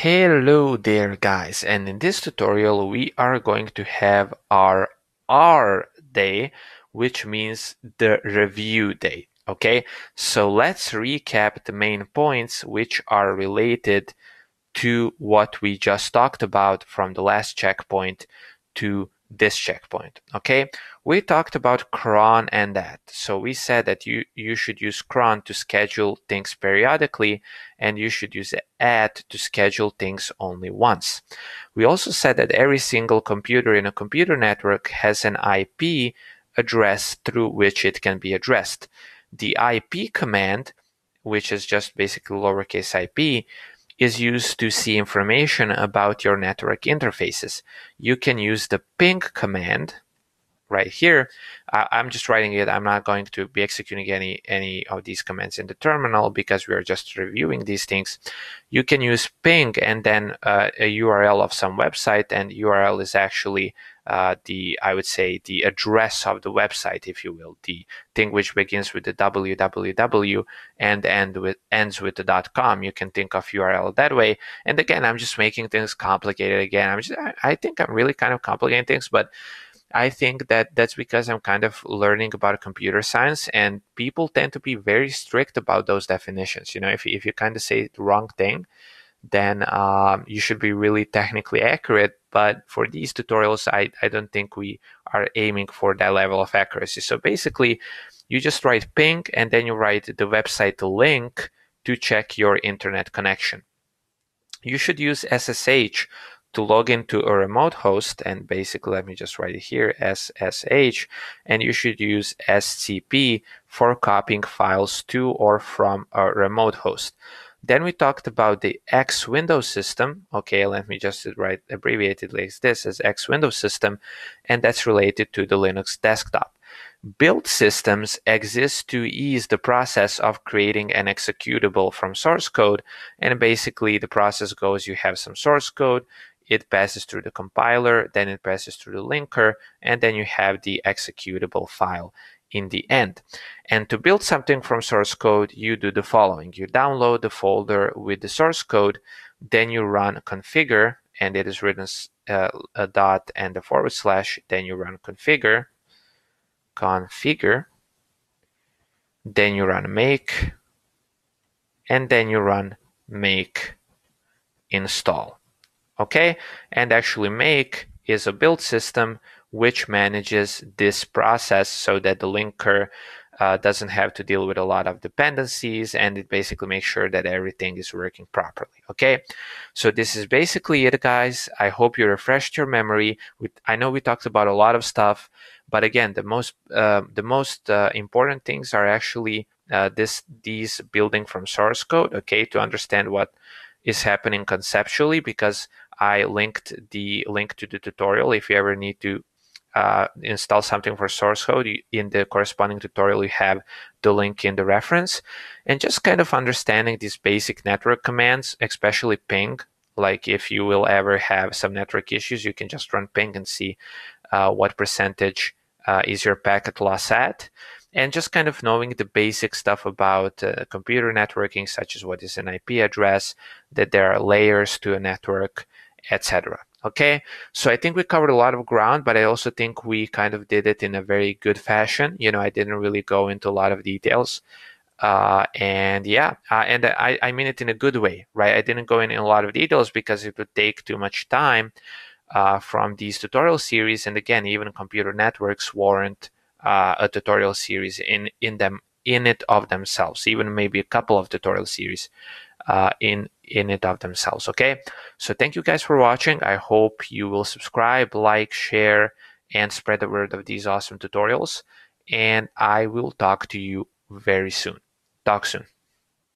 Hello there guys, and in this tutorial we are going to have our R day, which means the review day. Okay, so let's recap the main points which are related to what we just talked about from the last checkpoint to this checkpoint. Okay, we talked about cron and that. So we said that you should use cron to schedule things periodically, and you should use add to schedule things only once. We also said that every single computer in a computer network has an IP address through which it can be addressed. The IP command, which is just basically lowercase ip, is used to see information about your network interfaces. You can use the ping command right here. I'm just writing it. I'm not going to be executing any of these commands in the terminal because we are just reviewing these things. You can use ping and then a URL of some website, and URL is actually I would say the address of the website, if you will, the thing which begins with the www and ends with the .com. You can think of URL that way. And again, I'm just making things complicated again. I think I'm really kind of complicating things, but I think that that's because I'm kind of learning about computer science, and people tend to be very strict about those definitions. You know, if you kind of say the wrong thing, then you should be really technically accurate. But for these tutorials, I don't think we are aiming for that level of accuracy. So basically, you just write ping and then you write the website link to check your internet connection. You should use SSH to log into a remote host, and basically let me just write it here, SSH, and you should use SCP for copying files to or from a remote host. Then we talked about the X Windows system. Okay, let me just write abbreviated like this as X Windows system, and that's related to the Linux desktop. Build systems exist to ease the process of creating an executable from source code, and basically the process goes, you have some source code, it passes through the compiler, then it passes through the linker, and then you have the executable file in the end. And to build something from source code, you do the following. You download the folder with the source code, then you run configure, and it is written a dot and a /, then you run configure, then you run make, and then you run make install. Okay, and actually make is a build system which manages this process so that the linker doesn't have to deal with a lot of dependencies, and it basically makes sure that everything is working properly. Okay, so this is basically it, guys. I hope you refreshed your memory. I know we talked about a lot of stuff, but again, the most important things are actually these building from source code. Okay, to understand what is happening conceptually, because I linked the link to the tutorial. If you ever need to install something for source code, in the corresponding tutorial you have the link in the reference. And just kind of understanding these basic network commands, especially ping. Like if you will ever have some network issues, you can just run ping and see what percentage is your packet loss at. And just kind of knowing the basic stuff about computer networking, such as what is an IP address, that there are layers to a network, etc. Okay, so I think we covered a lot of ground, but I also think we kind of did it in a very good fashion. You know, I didn't really go into a lot of details. And yeah, and I mean it in a good way, right? I didn't go in a lot of details because it would take too much time from these tutorial series. And again, even computer networks warrant a tutorial series in it of themselves, even maybe a couple of tutorial series in it of themselves. Okay, so thank you guys for watching. I hope you will subscribe, like, share, and spread the word of these awesome tutorials, and I will talk to you very soon. Talk soon.